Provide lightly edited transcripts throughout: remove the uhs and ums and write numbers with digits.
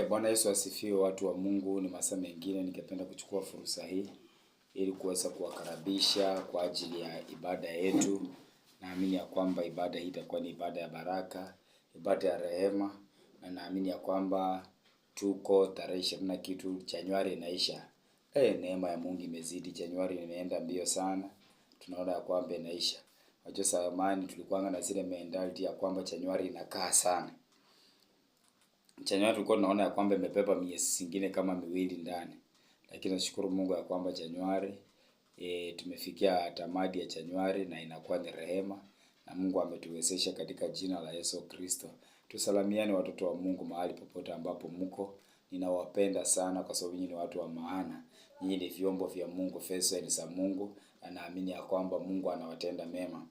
Bwana Yesu asifiwe, watu wa Mungu. Ni masaa mengine ningependa kuchukua fursa hii ili kuweza kuwakaribisha kwa ajili ya ibada yetu. Naamini ya kwamba ibada hii itakuwa ni ibada ya baraka, ibada ya rehema, na naamini ya kwamba tuko tarehe 20 na kitu, Januari inaisha. Neema ya Mungu imezidi, Januari imeenda mbio sana. Tunaona ya kwamba inaisha. Wajua zamani tulikuwa na zile mentality ya kwamba Januari inakaa sana. Januari tulikuwa tunaona ya kwamba imebeba miezi zingine kama miwili ndani. Lakini nashukuru Mungu ya kwamba Januari tumefikia tamati ya Januari na inakuwa ni rehema, na Mungu ametuwezesha katika jina la Yesu Kristo. Tusalamiane watoto wa Mungu mahali popote ambapo mko. Ninawapenda sana kwa sababu nyinyi ni watu wa maana. Nyinyi ni vyombo vya Mungu, vessels za Mungu, na naamini ya kwamba Mungu anawatenda mema.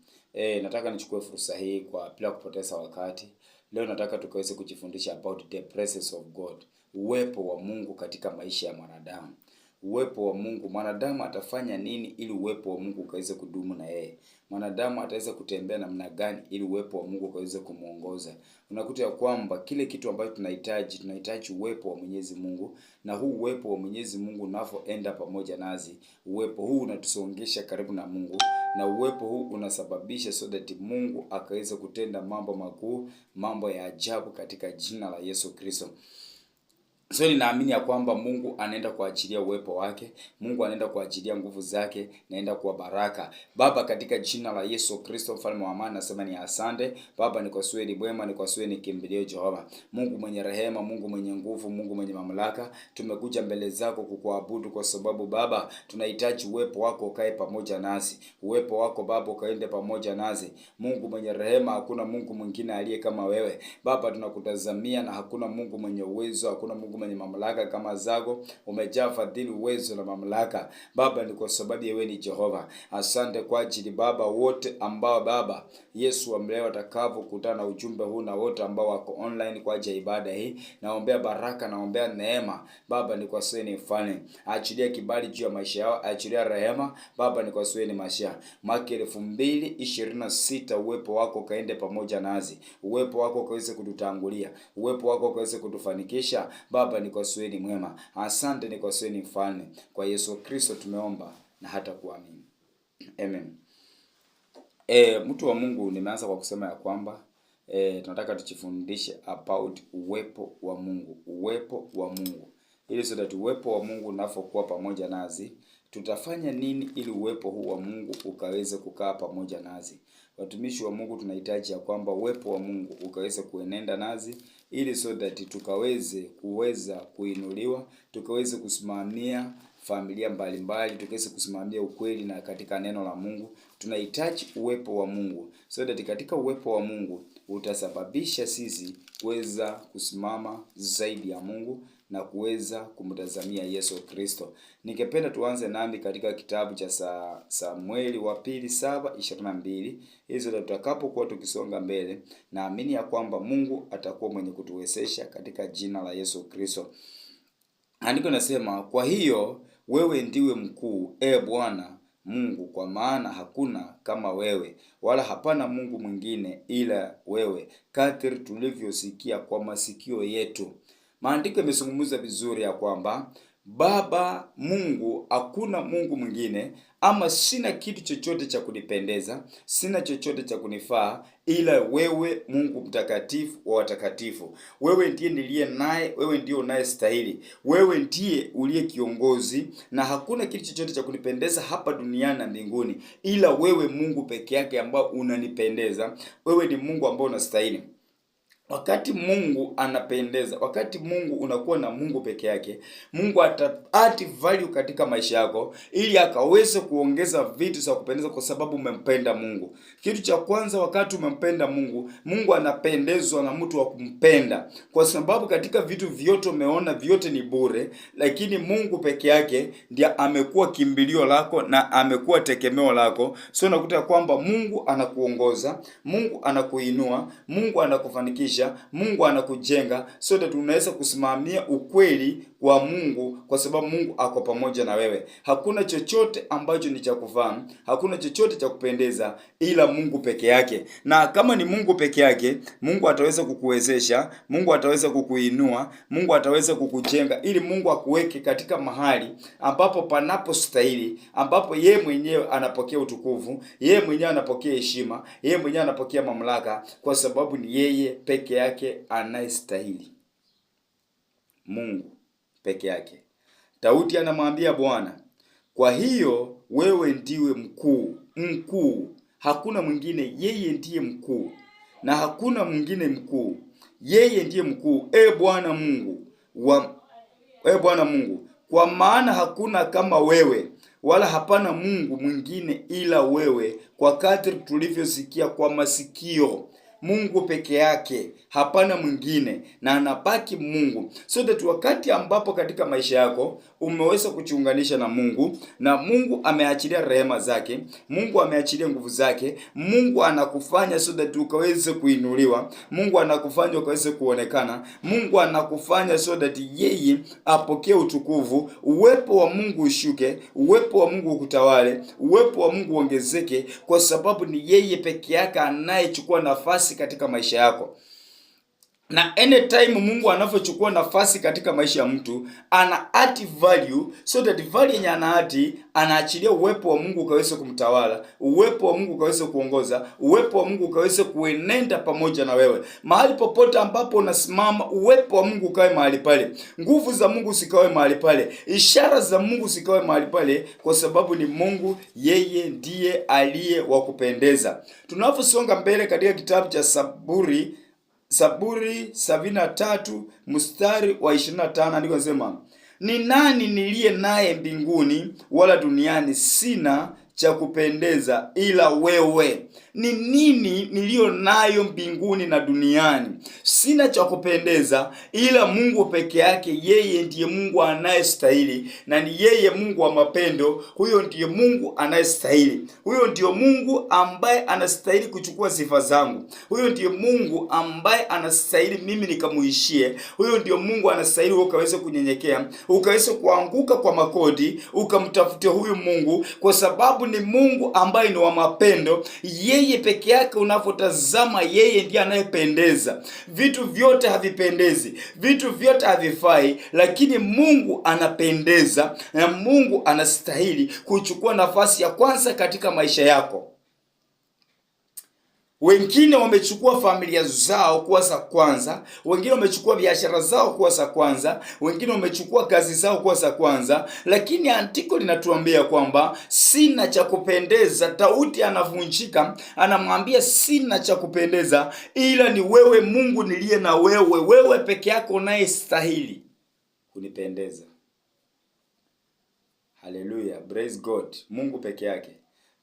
Nataka nichukue fursa hii kwa bila kupoteza wakati. Leo nataka tukaweze kujifundisha about the presence of God. Uwepo wa Mungu katika maisha ya mwanadamu. Uwepo wa Mungu, mwanadamu atafanya nini ili uwepo wa Mungu ukaweze kudumu na yeye? Mwanadamu ataweza kutembea namna gani ili uwepo wa Mungu ukaweze kumuongoza? Unakuta ya kwamba kile kitu ambacho tunahitaji uwepo wa Mwenyezi Mungu, na huu uwepo wa Mwenyezi Mungu unapoenda pamoja nazi, uwepo huu unatusongesha karibu na Mungu, na uwepo huu unasababisha so that Mungu akaweze kutenda mambo makuu, mambo ya ajabu katika jina la Yesu Kristo. So ninaamini ya kwamba Mungu anaenda kuachilia uwepo wake, Mungu anaenda kuachilia nguvu zake, naenda kwa baraka. Baba, katika jina la Yesu Kristo mfalme wa amani, nasema ni asante. Baba, ni kwa sweli mwema, ni kwa sweli kimbilio Jehova. Mungu mwenye rehema, Mungu mwenye nguvu, Mungu mwenye mamlaka, tumekuja mbele zako kukuabudu kwa sababu Baba, tunahitaji uwepo wako ukae pamoja nasi. Uwepo wako Baba ukaende pamoja nasi. Mungu mwenye rehema, hakuna Mungu mwingine aliye kama wewe. Baba, tunakutazamia na hakuna Mungu mwenye uwezo, hakuna Mungu mwenye mamlaka kama zako. Umejaa fadhili, uwezo na mamlaka. Baba, ni kwa sababu wewe ni Jehova. Asante kwa ajili Baba wote ambao Baba Yesu amleo watakapokutana na ujumbe huu, na wote ambao wako online kwa ajili ya ibada hii. Naombea baraka, naombea neema. Baba, ni kwa sababu ni mfalme. Achilia kibali juu ya maisha yao, achilia rehema. Baba, ni kwa sababu ni maisha. Mwaka 2026 uwepo wako kaende pamoja nazi. Uwepo wako kaweze kututangulia. Uwepo wako kaweze kutufanikisha. Baba, ni kwa sababu ni mwema. Asante, ni kwa sababu ni mfalme. Kwa Yesu Kristo tumeomba na hata kuamini. Amen. Mtu wa Mungu, nimeanza kwa kusema ya kwamba tunataka tujifundishe about uwepo wa Mungu. Uwepo wa Mungu. Ili so that uwepo wa Mungu unapokuwa pamoja nazi, tutafanya nini ili uwepo huu wa Mungu ukaweze kukaa pamoja nazi? Watumishi wa Mungu, tunahitaji ya kwamba uwepo wa Mungu ukaweze kuenenda nazi, ili so that tukaweze kuinuliwa, tukaweze kusimamia familia mbalimbali, tukaweze kusimamia ukweli na katika neno la Mungu. Tunahitaji uwepo wa Mungu, so that katika uwepo wa Mungu utasababisha sisi kuweza kusimama zaidi ya Mungu na kuweza kumtazamia Yesu Kristo. Ningependa tuanze nami katika kitabu cha Samueli wa pili 7:22. Hizo tutakapokuwa tukisonga mbele, naamini ya kwamba Mungu atakuwa mwenye kutuwezesha katika jina la Yesu Kristo. Andiko nasema, kwa hiyo wewe ndiwe mkuu, Bwana Mungu, kwa maana hakuna kama wewe, wala hapana Mungu mwingine ila wewe, kadiri tulivyosikia kwa masikio yetu. Maandiko yamezungumza vizuri ya kwamba Baba Mungu, hakuna Mungu mwingine, ama sina kitu chochote cha kunipendeza, sina chochote cha kunifaa ila wewe, Mungu mtakatifu wa watakatifu. Wewe ndiye niliye naye, wewe ndiye unayestahili, wewe ndiye uliye kiongozi, na hakuna kitu chochote cha kunipendeza hapa duniani na mbinguni ila wewe, Mungu peke yake ambao unanipendeza. Wewe ni Mungu ambao unastahili. Wakati Mungu anapendeza, wakati Mungu unakuwa na Mungu peke yake, Mungu ataadd value katika maisha yako ili akaweze kuongeza vitu za kupendeza kwa sababu umempenda Mungu. Kitu cha kwanza, wakati umempenda Mungu, Mungu anapendezwa na mtu wa kumpenda. Kwa sababu katika vitu vyote umeona vyote ni bure, lakini Mungu peke yake ndiye amekuwa kimbilio lako na amekuwa tegemeo lako. So unakuta kwamba Mungu anakuongoza, Mungu anakuinua, Mungu anakufanikisha. anakurekebisha, Mungu anakujenga, sote tunaweza kusimamia ukweli wa Mungu, kwa sababu Mungu ako pamoja na wewe. Hakuna chochote ambacho ni cha kufahamu, hakuna chochote cha kupendeza ila Mungu peke yake. Na kama ni Mungu peke yake, Mungu ataweza kukuwezesha, Mungu ataweza kukuinua, Mungu ataweza kukujenga, ili Mungu akuweke katika mahali ambapo panapostahili, ambapo yeye mwenyewe anapokea utukufu, yeye mwenyewe anapokea heshima, yeye mwenyewe anapokea mamlaka, kwa sababu ni yeye peke yake anayestahili. Mungu peke yake. Daudi anamwambia Bwana, kwa hiyo wewe ndiwe mkuu, hakuna mwingine, yeye ndiye mkuu na hakuna mwingine mkuu, yeye ndiye mkuu. Bwana Mungu, kwa maana hakuna kama wewe, wala hapana Mungu mwingine ila wewe, kwa kadri tulivyosikia kwa masikio. Mungu peke yake, hapana mwingine, na anabaki Mungu. So that wakati ambapo katika maisha yako umeweza kujiunganisha na Mungu, na Mungu ameachilia rehema zake, Mungu ameachilia nguvu zake, Mungu anakufanya so that ukaweze kuinuliwa, Mungu anakufanya ukaweze kuonekana, Mungu anakufanya so that yeye apokee utukufu, uwepo wa Mungu ushuke, uwepo wa Mungu ukutawale, uwepo wa Mungu ongezeke, kwa sababu ni yeye peke yake anayechukua nafasi katika maisha yako. Na anytime Mungu anavyochukua nafasi katika maisha ya mtu, ana add value, so that value yenye anaachilia uwepo wa Mungu ukaweze kumtawala, uwepo wa Mungu ukaweze kuongoza, uwepo wa Mungu ukaweze kuenenda pamoja na wewe. Mahali popote ambapo unasimama, uwepo wa Mungu ukawe mahali pale, nguvu za Mungu sikawe mahali pale, ishara za Mungu sikawe mahali pale, kwa sababu ni Mungu, yeye ndiye aliye wa kupendeza. Tunaposonga mbele katika kitabu cha Zaburi 73 mstari wa 25, andiko nasema, ni nani niliye naye mbinguni wala duniani, sina cha kupendeza ila wewe. Ni nini niliyo nayo mbinguni na duniani? Sina cha kupendeza ila Mungu peke yake. Yeye ndiye Mungu anayestahili, na ni yeye Mungu wa mapendo. Huyo ndiye Mungu anayestahili. Huyo ndiyo Mungu ambaye anastahili kuchukua sifa zangu. Huyo ndiye Mungu ambaye anastahili mimi nikamuishie. Huyo ndiyo Mungu anastahili ukaweze kunyenyekea, ukaweze kuanguka kwa makodi, ukamtafute huyu Mungu, kwa sababu ni Mungu ambaye ni wa mapendo. Yeye peke yake unapotazama, yeye ndiye anayependeza. Vitu vyote havipendezi, vitu vyote havifai, lakini Mungu anapendeza, na Mungu anastahili kuchukua nafasi ya kwanza katika maisha yako. Wengine wamechukua familia zao kuwa za kwanza, wengine wamechukua biashara zao kuwa za kwanza, wengine wamechukua kazi zao kuwa za kwanza, lakini andiko linatuambia kwamba sina cha kupendeza. Daudi anavunjika, anamwambia sina cha kupendeza ila ni wewe Mungu niliye na wewe. Wewe peke yako unayestahili kunipendeza. Haleluya, praise God. Mungu peke yake.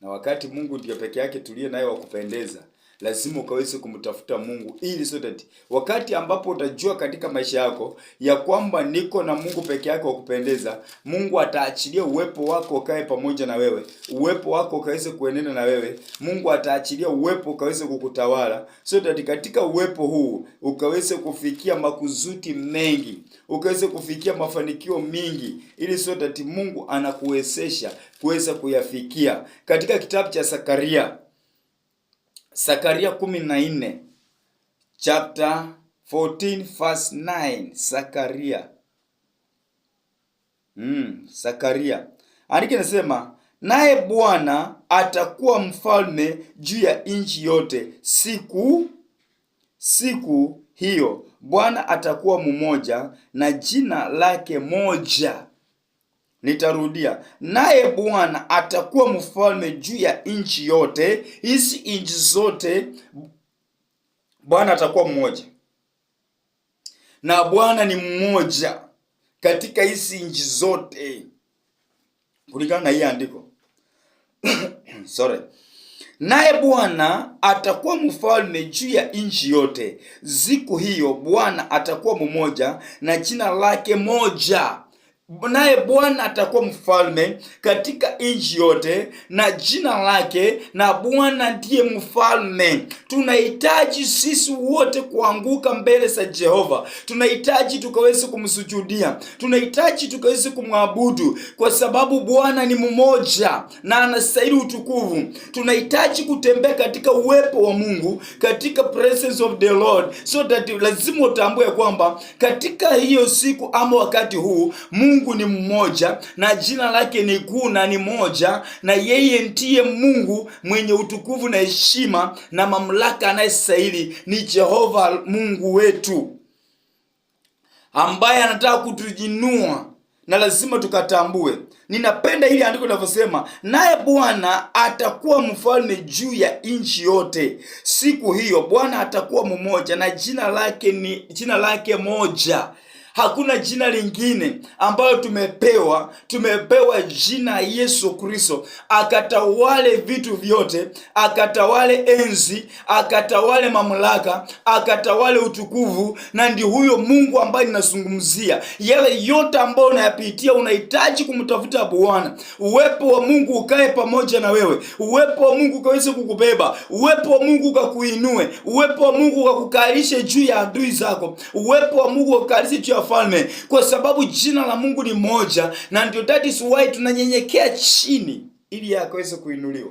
Na wakati Mungu ndiye peke yake tuliye naye wa kupendeza, lazima ukaweze kumtafuta Mungu, ili so that wakati ambapo utajua katika maisha yako ya kwamba niko na Mungu peke yake wa kupendeza, Mungu ataachilia uwepo wako ukae pamoja na wewe, uwepo wako ukaweze kuenenda na wewe. Mungu ataachilia uwepo ukaweze kukutawala, so that katika uwepo huu ukaweze kufikia makuzuti mengi, ukaweze kufikia mafanikio mingi, ili so that Mungu anakuwezesha kuweza kuyafikia. Katika kitabu cha Zakaria 14 chapter 14 verse 9. Zakaria andike nasema, naye Bwana atakuwa mfalme juu ya nchi yote. Siku hiyo Bwana atakuwa mmoja na jina lake moja. Nitarudia, naye Bwana atakuwa mfalme juu ya nchi yote. Hizi nchi zote Bwana atakuwa mmoja, na Bwana ni mmoja katika hizi nchi zote, kulingana na hii andiko. Naye Bwana atakuwa mfalme juu ya nchi yote. Siku hiyo Bwana atakuwa mmoja na jina lake moja. naye Bwana atakuwa mfalme katika nchi yote, na jina lake na Bwana ndiye mfalme. Tunahitaji sisi wote kuanguka mbele za Jehova. Tunahitaji tukaweze kumsujudia, tunahitaji tukaweze kumwabudu, kwa sababu Bwana ni mmoja na anastahili utukufu. Tunahitaji kutembea katika uwepo wa Mungu, katika presence of the Lord, so that lazima utambue kwamba katika hiyo siku ama wakati huu Mungu ni mmoja na jina lake ni kuu na ni moja, na yeye ndiye Mungu mwenye utukufu na heshima na mamlaka anayestahili. Ni Jehova Mungu wetu ambaye anataka kutujinua, na lazima tukatambue. Ninapenda hili andiko linavyosema, naye Bwana atakuwa mfalme juu ya nchi yote. Siku hiyo Bwana atakuwa mmoja na jina lake moja. Hakuna jina lingine ambalo tumepewa jina Yesu Kristo, akatawale vitu vyote, akatawale enzi, akatawale mamlaka, akatawale utukufu. Na ndi huyo Mungu ambaye ninazungumzia. Yale yote ambayo unayapitia, unahitaji kumtafuta Bwana. Uwepo wa Mungu ukae pamoja na wewe, uwepo wa Mungu ukaweze kukubeba, uwepo wa Mungu ukakuinue, uwepo wa Mungu ukakukalishe juu ya adui zako, uwepo wa Mungu ukakalishe juu ya falme, kwa sababu jina la Mungu ni moja. Na ndio that is why tunanyenyekea chini ili akaweze kuinuliwa.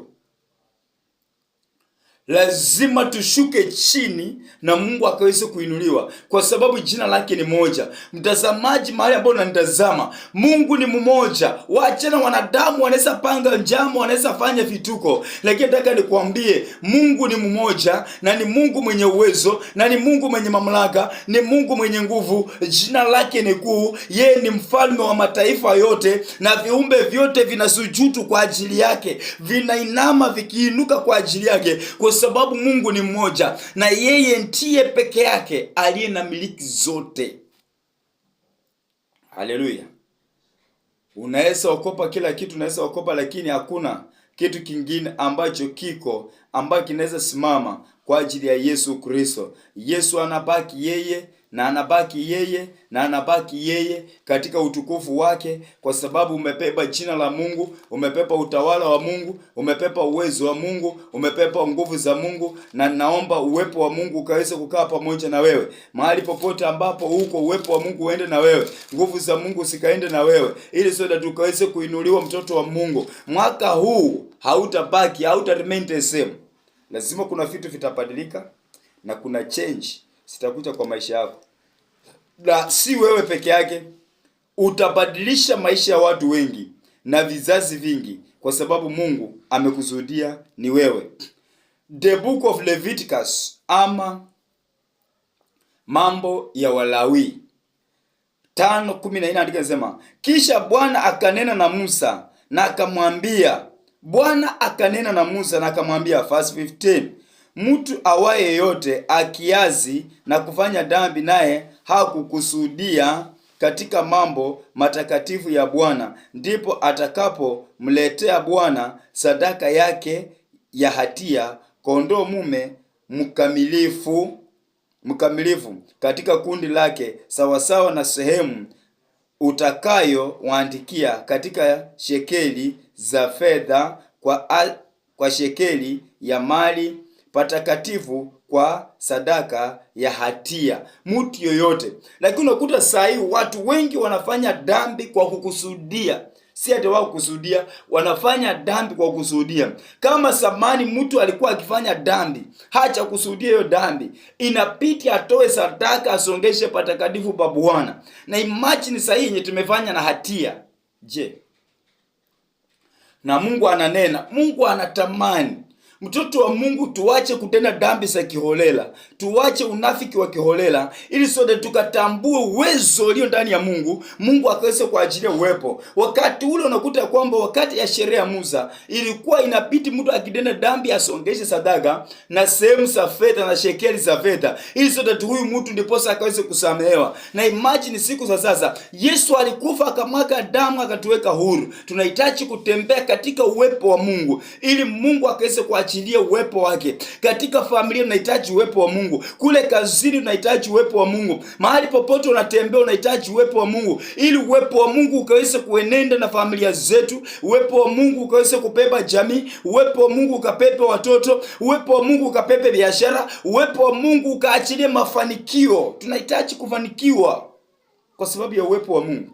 Lazima tushuke chini na Mungu akaweze kuinuliwa, kwa sababu jina lake ni moja. Mtazamaji, mahali ambapo unanitazama, Mungu ni mmoja. Waachana wanadamu wanaweza panga njama, wanaweza fanya vituko, lakini nataka nikwambie Mungu ni mmoja, na ni Mungu mwenye uwezo, na ni Mungu mwenye mamlaka, ni Mungu mwenye nguvu. Jina lake ni kuu. Yeye ni mfalme wa mataifa yote, na viumbe vyote vinasujudu kwa ajili yake, vinainama vikiinuka kwa ajili yake, kwa sababu Mungu ni mmoja na yeye ndiye peke yake aliye na miliki zote. Haleluya. Unaweza okopa kila kitu, unaweza okopa, lakini hakuna kitu kingine ambacho kinaweza simama kwa ajili ya Yesu Kristo. Yesu anabaki yeye na anabaki yeye na anabaki yeye katika utukufu wake, kwa sababu umepepa jina la Mungu, umepepa utawala wa Mungu, umepepa uwezo wa Mungu, umepepa nguvu za Mungu. Na naomba uwepo wa Mungu ukaweze kukaa pamoja na wewe mahali popote ambapo uko. Uwepo wa Mungu uende na wewe, nguvu za Mungu zikaende na wewe, ili sote tukaweze kuinuliwa, mtoto wa Mungu. Mwaka huu hautabaki, hauta remain the same. Lazima kuna vitu vitabadilika na kuna change sitakuja kwa maisha yako, na si wewe peke yake. Utabadilisha maisha ya watu wengi na vizazi vingi, kwa sababu Mungu amekusudia ni wewe. The book of Leviticus ama Mambo ya Walawi 5:14 andika nasema, kisha Bwana akanena na Musa na akamwambia. Bwana akanena na Musa na akamwambia, verse 15, mtu awaye yote akiazi na kufanya dhambi, naye hakukusudia katika mambo matakatifu ya Bwana, ndipo atakapomletea Bwana sadaka yake ya hatia, kondoo mume mkamilifu katika kundi lake, sawasawa na sehemu utakayowaandikia katika shekeli za fedha, kwa shekeli ya mali patakatifu, kwa sadaka ya hatia. Mtu yoyote. Lakini unakuta saa hii watu wengi wanafanya dhambi kwa kukusudia. Si ati wao kusudia, wanafanya dhambi kwa kusudia. Kama zamani mtu alikuwa akifanya dhambi, hacha kusudia hiyo dhambi, inapiti atoe sadaka, asongeshe patakatifu pa Bwana. Na imagine saa hii yenye tumefanya na hatia. Je, na Mungu ananena, Mungu anatamani mtoto wa Mungu tuache kutenda dhambi za kiholela, tuache unafiki wa kiholela, ili sote tukatambue uwezo ulio ndani ya Mungu. Mungu akaweze kwa ajili ya uwepo. Wakati ule unakuta kwamba wakati ya sheria ya Musa ilikuwa inapiti mtu akitenda dhambi asongeshe sadaka na sehemu za fedha na shekeli za fedha, ili sote huyu mtu ndiposa akaweze kusamehewa. Na imagine siku za sasa, Yesu alikufa akamwaga damu akatuweka huru. Tunahitaji kutembea katika uwepo wa Mungu ili Mungu akaweze kwa achilia uwepo wake. Katika familia tunahitaji uwepo wa Mungu. Mungu. Kule kazini unahitaji uwepo wa Mungu. Mahali popote unatembea unahitaji uwepo wa Mungu, ili uwepo wa Mungu ukaweze kuenenda na familia zetu, uwepo wa Mungu ukaweze kubeba jamii, uwepo wa Mungu ukapepe watoto, uwepo wa Mungu ukapepe biashara, uwepo wa Mungu ukaachilie mafanikio. Tunahitaji kufanikiwa kwa sababu ya uwepo wa Mungu,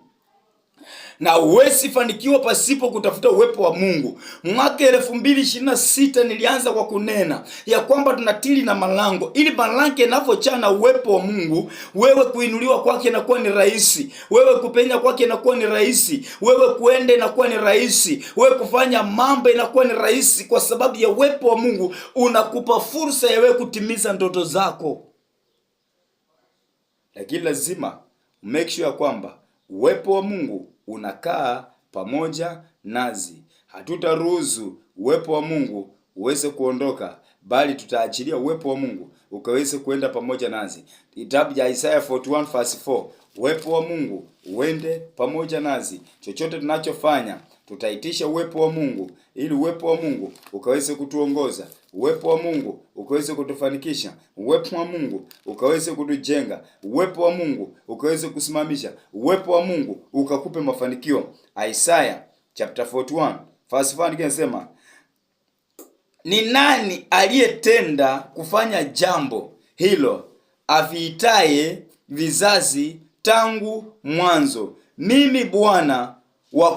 na huwezi fanikiwa pasipo kutafuta uwepo wa Mungu. Mwaka 2026 nilianza kwa kunena ya kwamba tunatili na malango, ili malango yanapochana uwepo wa Mungu, wewe kuinuliwa kwake inakuwa ni rahisi, wewe kupenya kwake inakuwa ni rahisi, wewe kuenda inakuwa ni rahisi, wewe kufanya mambo inakuwa ni rahisi, kwa sababu ya uwepo wa Mungu unakupa fursa ya wewe kutimiza ndoto zako. Lakini lazima make sure kwamba uwepo wa Mungu unakaa pamoja nazi. Hatutaruhusu uwepo wa Mungu uweze kuondoka, bali tutaachilia uwepo wa Mungu ukaweze kuenda pamoja nazi. Kitabu cha Isaiah 41 verse 4, uwepo wa Mungu uende pamoja nazi. Chochote tunachofanya tutaitisha uwepo wa Mungu, ili uwepo wa Mungu ukaweze kutuongoza, uwepo wa Mungu ukaweze kutufanikisha, uwepo wa Mungu ukaweze kutujenga, uwepo wa Mungu ukaweze kusimamisha, uwepo wa Mungu ukakupe mafanikio. Isaiah chapter 41 verse 1 kinasema, ni nani aliyetenda kufanya jambo hilo, aviitaye vizazi tangu mwanzo? Mimi Bwana, wa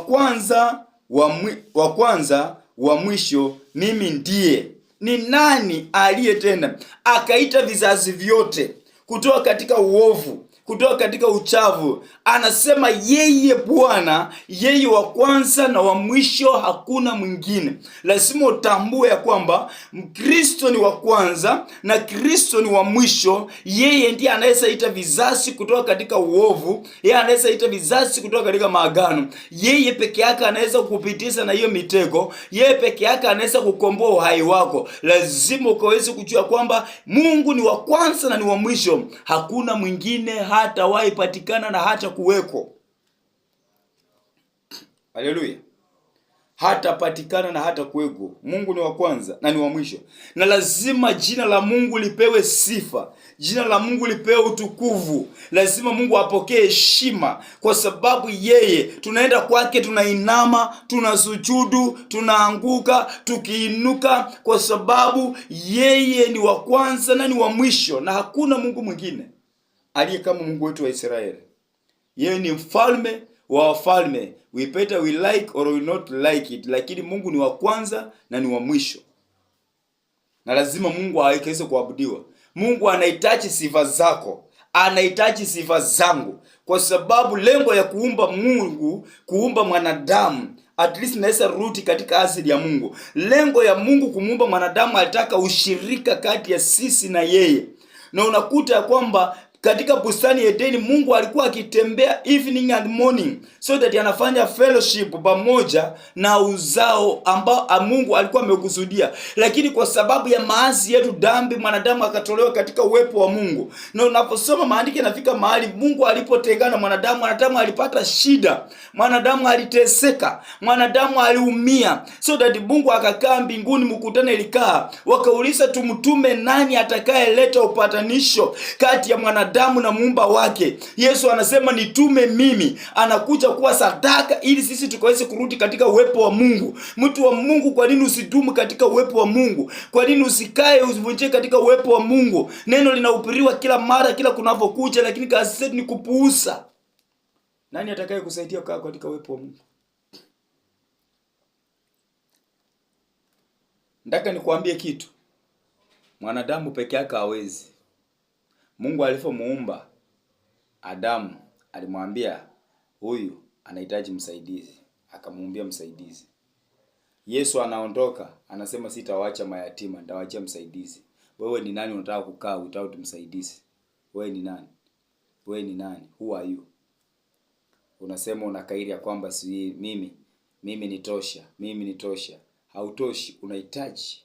kwanza wa mwisho, mimi ndiye. Ni nani aliyetenda akaita vizazi vyote kutoka katika uovu, kutoka katika uchavu? Anasema yeye Bwana, yeye wa kwanza na wa mwisho, hakuna mwingine. Lazima utambue ya kwamba Kristo ni wa kwanza na Kristo ni wa mwisho. Yeye ndiye anaweza ita vizazi kutoka katika uovu, yeye anaweza ita vizazi kutoka katika maagano. Yeye peke yake anaweza kukupitisha na hiyo mitego, yeye peke yake anaweza kukomboa uhai wako. Lazima ukaweze kujua kwamba Mungu ni wa kwanza na ni wa mwisho, hakuna mwingine hata wahi patikana na hata kuweko. Haleluya. Hata patikana na hata kuweko. Mungu ni wa kwanza na ni wa mwisho, na lazima jina la Mungu lipewe sifa, jina la Mungu lipewe utukufu. Lazima Mungu apokee heshima, kwa sababu yeye, tunaenda kwake, tunainama, tunasujudu, tunaanguka, tukiinuka, kwa sababu yeye ni wa kwanza na ni wa mwisho, na hakuna Mungu mwingine aliye kama Mungu wetu wa Israeli. Yeye ni mfalme wa wafalme. We better we like or we not like it, lakini Mungu ni wa kwanza na ni wa mwisho, na lazima Mungu aweze kuabudiwa. Mungu anahitaji sifa zako, anahitaji sifa zangu, kwa sababu lengo ya kuumba Mungu, kuumba mwanadamu, at least naweza rudi katika asili ya Mungu. Lengo ya Mungu kumuumba mwanadamu, alitaka ushirika kati ya sisi na yeye. Na unakuta ya kwamba katika bustani ya Edeni Mungu alikuwa akitembea evening and morning, so that anafanya fellowship pamoja na uzao ambao Mungu alikuwa amekusudia. Lakini kwa sababu ya maasi yetu, dhambi, mwanadamu akatolewa katika uwepo wa Mungu. Na unaposoma maandiko inafika mahali Mungu alipotengana mwanadamu alipata shida, mwanadamu aliteseka, mwanadamu aliumia, so that Mungu akakaa mbinguni, mkutano ilikaa, wakauliza tumtume nani atakayeleta upatanisho kati ya mwanadamu na muumba wake. Yesu anasema nitume mimi, anakuja kuwa sadaka ili sisi tukaweze kurudi katika uwepo wa Mungu. Mtu wa Mungu, kwa nini usidumu katika uwepo wa Mungu? Kwa nini usikae usivunje katika uwepo wa Mungu? Neno linahubiriwa kila mara, kila kunapokuja, lakini kazi yetu ni kupuuza. Nani atakaye kusaidia kukaa katika uwepo wa Mungu? Nataka nikwambie kitu. Mwanadamu peke yake hawezi. Mungu alipomuumba Adamu alimwambia huyu anahitaji msaidizi, akamuumbia msaidizi. Yesu anaondoka, anasema sitawaacha mayatima, nitawaachia msaidizi. Wewe ni nani unataka kukaa without msaidizi? Wewe ni nani? Wewe ni nani? Who are you? Unasema unakairi ya kwamba si mimi nitosha, mimi nitosha. Hautoshi, unahitaji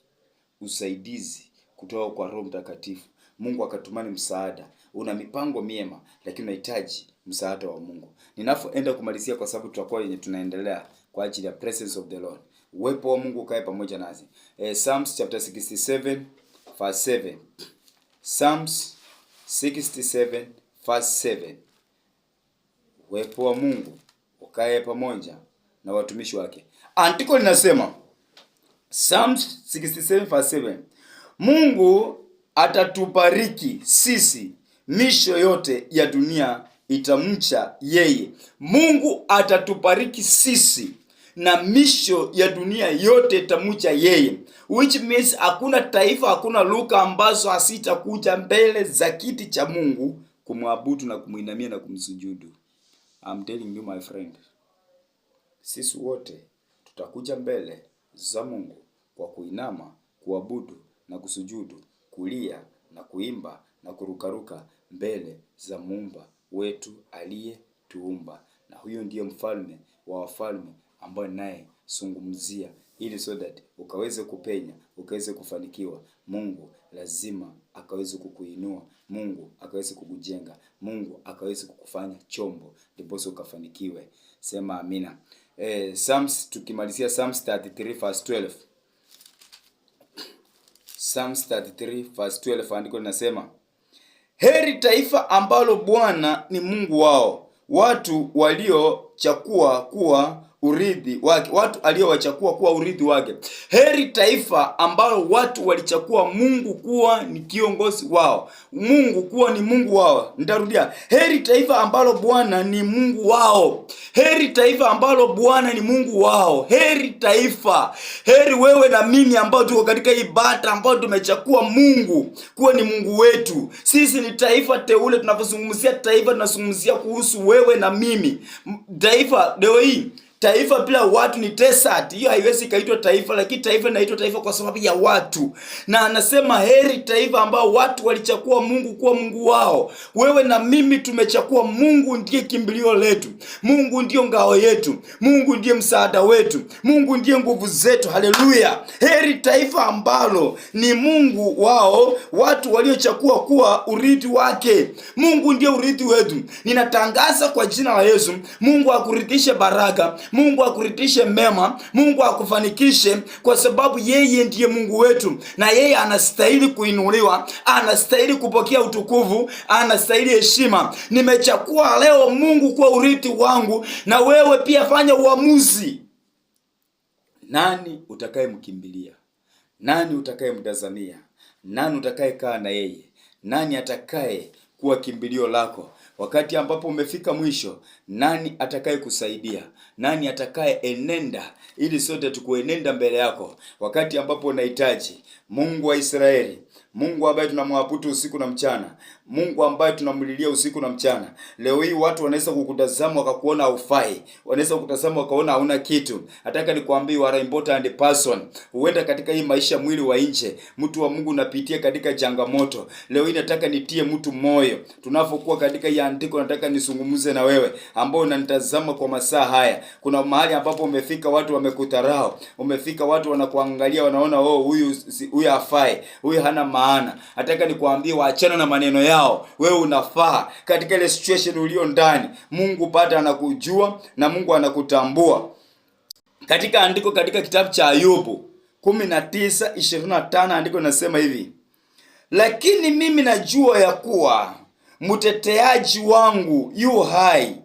usaidizi kutoka kwa Roho Mtakatifu. Mungu akatumani msaada. Una mipango miema, lakini unahitaji msaada wa Mungu. Ninapoenda kumalizia, kwa sababu tutakuwa tunaendelea kwa ajili ya presence of the Lord. Uwepo wa Mungu ukae pamoja nasi. Psalms chapter 67 verse 7. Psalms 67 verse 7. Uwepo wa Mungu ukae pamoja na watumishi wake. Andiko linasema Psalms 67 verse 7. Mungu atatubariki sisi, misho yote ya dunia itamcha yeye. Mungu atatubariki sisi na misho ya dunia yote itamcha yeye, which means hakuna taifa, hakuna lugha ambazo hasitakuja mbele za kiti cha Mungu kumwabudu na kumuinamia na kumsujudu. I'm telling you my friend, sisi wote tutakuja mbele za Mungu kwa kuinama, kuabudu na kusujudu, kulia na kuimba na kurukaruka mbele za Muumba wetu aliyetuumba. Na huyo ndiye mfalme wa wafalme ambaye naye zungumzia, ili so that ukaweze kupenya, ukaweze kufanikiwa. Mungu lazima akaweze kukuinua, Mungu akaweze kukujenga, Mungu akaweze kukufanya chombo ndipo ukafanikiwe. Sema amina. Psalms, tukimalizia Psalms 33 verse 12. Psalms 33 verse 12, andiko linasema, heri taifa ambalo Bwana ni Mungu wao, watu waliochakua kuwa urithi wake, watu aliowachakua kuwa urithi wake. Heri taifa ambalo watu walichakua Mungu kuwa ni kiongozi wao, Mungu kuwa ni Mungu wao. Nitarudia, heri taifa ambalo Bwana ni Mungu wao. Heri taifa ambalo Bwana ni Mungu wao. Heri taifa, heri wewe na mimi ambao tuko katika ibada, ambao tumechakua Mungu kuwa ni Mungu wetu. Sisi ni taifa teule. Tunapozungumzia taifa, tunazungumzia kuhusu wewe na mimi. Taifa leo hii, taifa bila watu ni desert. Hiyo haiwezi kaitwa taifa, lakini taifa inaitwa taifa kwa sababu ya watu. Na anasema heri taifa ambao watu walichakua Mungu kuwa Mungu wao. Wewe na mimi tumechakua Mungu ndiye kimbilio letu. Mungu ndiyo ngao yetu. Mungu ndiye msaada wetu. Mungu ndiye nguvu zetu. Haleluya. Heri taifa ambalo ni Mungu wao, watu waliochakua kuwa urithi wake. Mungu ndiye urithi wetu. Ninatangaza kwa jina la Yesu, Mungu akurithishe baraka, Mungu akurithishe mema, Mungu akufanikishe, kwa sababu yeye ndiye Mungu wetu na yeye anastahili kuinuliwa, anastahili kupokea utukufu, anastahili heshima. Nimechakua leo Mungu kwa urithi wangu, na wewe pia fanya uamuzi. Nani utakayemkimbilia? Nani utakayemtazamia? Nani utakayekaa na yeye? Nani atakaye kuwa kimbilio lako wakati ambapo umefika mwisho? Nani atakaye kusaidia? Nani atakaye enenda ili sote tukuenenda mbele yako wakati ambapo unahitaji? Mungu wa Israeli, Mungu ambaye tunamwabudu usiku na mchana, Mungu ambaye tunamlilia usiku na mchana. Leo hii watu wanaweza kukutazama wakakuona haufai, wanaweza kukutazama wakaona hauna kitu. Nataka nikwambie, you are important person. Huenda katika hii maisha mwili wa nje, mtu wa Mungu unapitia katika changamoto. Leo hii nataka nitie mtu moyo. Tunapokuwa katika hii andiko, nataka nisungumuze na wewe ambao unanitazama kwa masaa haya. Kuna mahali ambapo umefika, watu wamekudharau. Umefika, watu wanakuangalia, wanaona huyu hafai, huyu hana maana. Nataka nikwambie, waachana na maneno yao. Wewe unafaa katika ile situation ulio ndani. Mungu bado anakujua na Mungu anakutambua. Katika andiko, katika kitabu cha Ayubu 19:25, andiko nasema hivi: lakini mimi najua ya kuwa mteteaji wangu yu hai,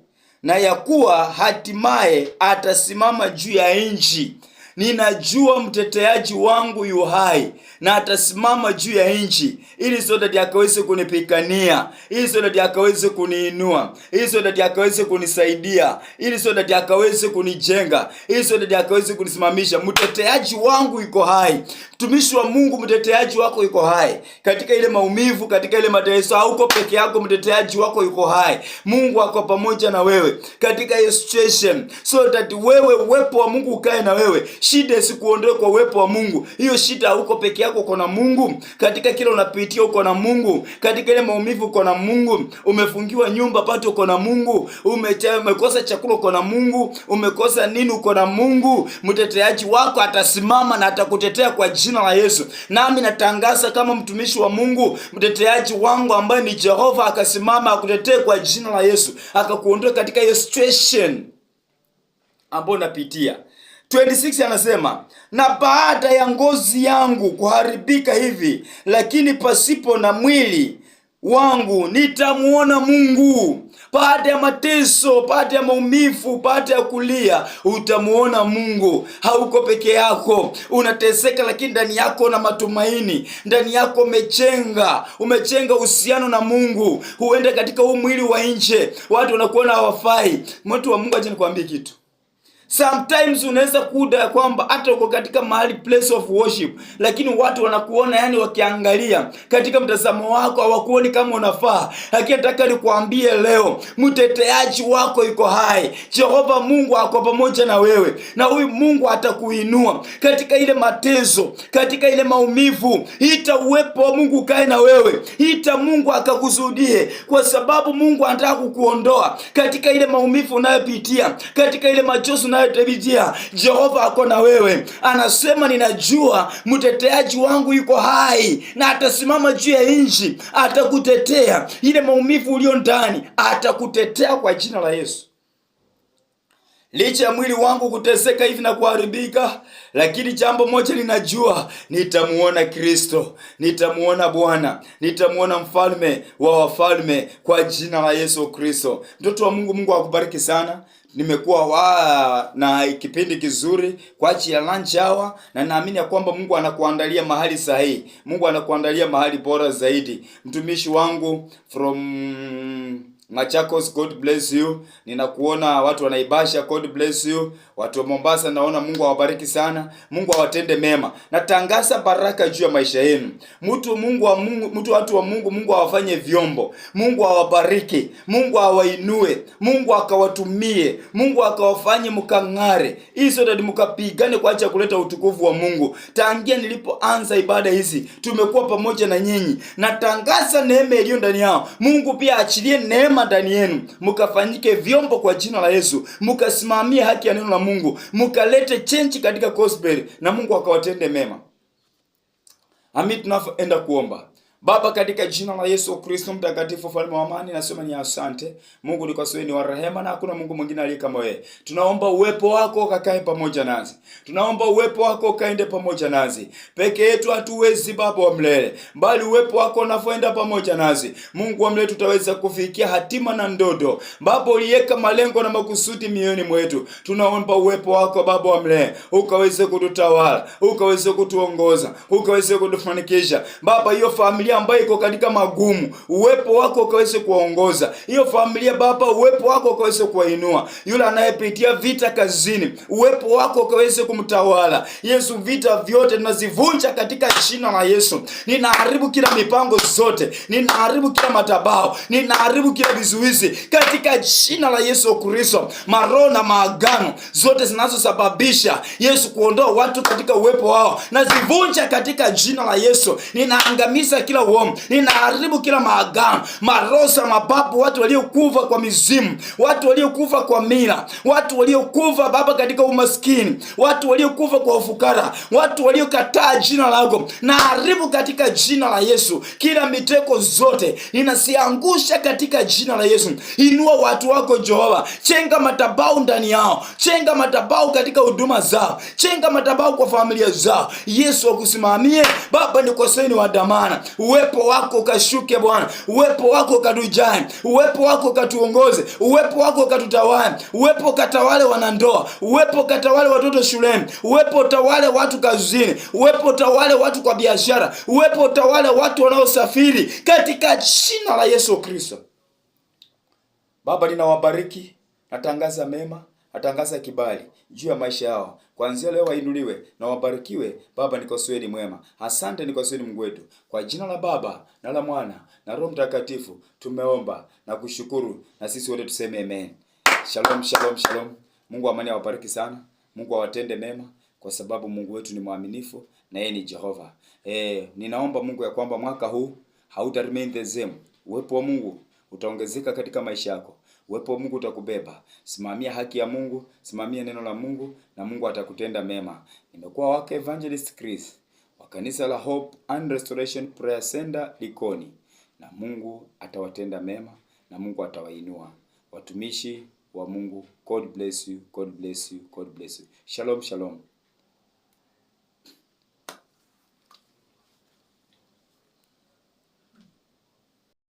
na ya kuwa hatimaye atasimama juu ya nchi. Ninajua mteteaji wangu yu hai na atasimama juu ya nchi, ili sote akaweze kunipigania, ili sote akaweze kuniinua, ili sote akaweze kunisaidia, ili sote akaweze kunijenga, ili sote akaweze kunisimamisha. Mteteaji wangu yuko hai. Mtumishi wa Mungu, mteteaji wako yuko hai. Katika ile maumivu, katika ile mateso, hauko peke yako, mteteaji wako yuko hai. Mungu ako pamoja na wewe katika hiyo situation, so that wewe, uwepo wa Mungu ukae na wewe. Shida isikuondoe kwa uwepo wa Mungu. Hiyo shida hauko peke yako, uko na Mungu. Katika kile unapitia uko na Mungu. Katika ile maumivu uko na Mungu. Umefungiwa nyumba pato uko na Mungu. Umekosa chakula uko na Mungu. Umekosa nini uko na Mungu. Mteteaji wako atasimama na atakutetea kwa jina la Yesu. Nami natangaza kama mtumishi wa Mungu, mteteaji wangu ambaye ni Jehova akasimama akutetee kwa jina la Yesu, akakuondoa katika hiyo situation ambayo unapitia. 26 anasema, na baada ya ngozi yangu kuharibika hivi, lakini pasipo na mwili wangu nitamuona Mungu. Baada ya mateso, baada ya maumivu, baada ya kulia, utamuona Mungu. Hauko peke yako, unateseka, lakini ndani yako na matumaini, ndani yako umechenga uhusiano na Mungu. Huenda katika huu mwili wa nje watu wanakuona hawafai. Mtu wa Mungu, acha nikwambie kitu. Sometimes unaweza kuda kwamba hata uko katika mahali place of worship, lakini watu wanakuona, yani wakiangalia katika mtazamo wako hawakuoni kama unafaa. Lakini nataka nikwambie leo, mteteaji wako yuko hai. Jehova Mungu ako pamoja na wewe, na huyu Mungu atakuinua katika ile mateso, katika ile maumivu. Ita uwepo wa Mungu kae na wewe, ita Mungu akakusudie, kwa sababu Mungu anataka kukuondoa katika ile maumivu unayopitia, katika ile machozi unayopitia. Jehova ako na wewe, anasema ninajua mteteaji wangu yuko hai na atasimama juu ya nchi, atakutetea. Ile maumivu ulio ndani atakutetea kwa jina la Yesu. Licha ya mwili wangu kuteseka hivi na kuharibika, lakini jambo moja ninajua, nitamuona Kristo, nitamuona Bwana, nitamuona mfalme wa wafalme kwa jina la Yesu Kristo. Mtoto wa Mungu, Mungu akubariki sana. Nimekuwa na kipindi kizuri kwa ajili ya lunch hour, na naamini ya kwamba Mungu anakuandalia mahali sahihi. Mungu anakuandalia mahali bora zaidi. Mtumishi wangu from Machakos, God bless you. Ninakuona watu wanaibasha, God bless you. Watu wa Mombasa naona Mungu awabariki sana. Mungu awatende mema. Natangaza baraka juu ya maisha yenu. Watu wa Mungu, Mungu awafanye vyombo. Mungu awabariki. Mungu awainue. Mungu akawatumie. Mungu akawafanye mkang'are. Hizo ndio mkapigane kwa ajili ya kuleta utukufu wa Mungu. Tangia nilipoanza ibada hizi, tumekuwa pamoja na nyinyi. Natangaza neema iliyo ndani yao. Mungu pia achilie neema ndani yenu, mkafanyike vyombo kwa jina la Yesu, mkasimamie haki ya neno la Mungu, mkalete change katika gospel, na Mungu akawatende mema. Amin. Tunaenda kuomba. Baba, katika jina la Yesu Kristo mtakatifu, mfalme wa amani, nasema ni asante. Mungu ni kwa sababu ni wa rehema na hakuna Mungu mwingine aliye kama wewe. Tunaomba uwepo wako ukakae pamoja nasi. Tunaomba uwepo wako ukaende pamoja nasi. Peke yetu hatuwezi Baba wa milele, bali uwepo wako unapoenda pamoja nasi, Mungu wa milele, tutaweza kufikia hatima na ndoto. Baba, uliweka malengo na makusudi mioyoni mwetu. Tunaomba uwepo wako Baba wa milele ukaweze kututawala, ukaweze kutuongoza, ukaweze kutufanikisha. Baba, hiyo familia ambayo iko katika magumu, uwepo wako ukaweze kuwaongoza. Hiyo familia Baba, uwepo wako ukaweze kuwainua. Yule anayepitia vita kazini, uwepo wako ukaweze kumtawala. Yesu, vita vyote tunazivunja katika jina la Yesu. Ninaharibu kila mipango zote, ninaharibu kila madhabahu, ninaharibu kila vizuizi katika jina la Yesu Kristo. Maroho na maagano zote zinazosababisha Yesu kuondoa watu katika uwepo wao, nazivunja katika jina la Yesu. Ninaangamiza kila uovu, ninaharibu kila maagano, marosa, mababu, watu waliokufa kwa mizimu, watu waliokufa kwa mila, watu waliokufa Baba katika umaskini, watu waliokufa kwa ufukara, watu waliokataa jina lako, naharibu katika jina la Yesu. Kila miteko zote ninasiangusha katika jina la Yesu. Inua watu wako Jehova, chenga madhabahu ndani yao, chenga madhabahu katika huduma zao, chenga madhabahu kwa familia zao. Yesu akusimamie Baba, ni kwa saini wa damana. Uwepo wako ukashuke Bwana, uwepo wako ukatujae, uwepo wako ukatuongoze, uwepo wako ukatutawale, uwepo ukatawale wanandoa, uwepo ukatawale watoto shuleni, uwepo utawale watu kazini, uwepo utawale watu kwa biashara, uwepo utawale watu wanaosafiri katika jina la Yesu Kristo. Baba, ninawabariki, natangaza mema, natangaza kibali juu ya maisha yao. Kuanzia leo wainuliwe na wabarikiwe. Baba, ni kwa sababu ni mwema. Asante, ni kwa sababu Mungu wetu. Kwa jina la Baba na la Mwana na Roho Mtakatifu tumeomba na kushukuru, na sisi wote tuseme amen. Shalom, shalom, shalom. Mungu amani awabariki sana. Mungu awatende mema, kwa sababu Mungu wetu ni mwaminifu na yeye ni Jehova. Ninaomba Mungu ya kwamba mwaka huu hauta remain the same. Uwepo wa Mungu utaongezeka katika maisha yako. Uwepo wa Mungu utakubeba. Simamia haki ya Mungu, simamia neno la Mungu, na Mungu atakutenda mema. Nimekuwa wake Evangelist Chris wa kanisa la Hope and Restoration Prayer Center Likoni, na Mungu atawatenda mema, na Mungu atawainua. Watumishi wa Mungu. God bless you, God bless you, God bless you. Shalom, shalom.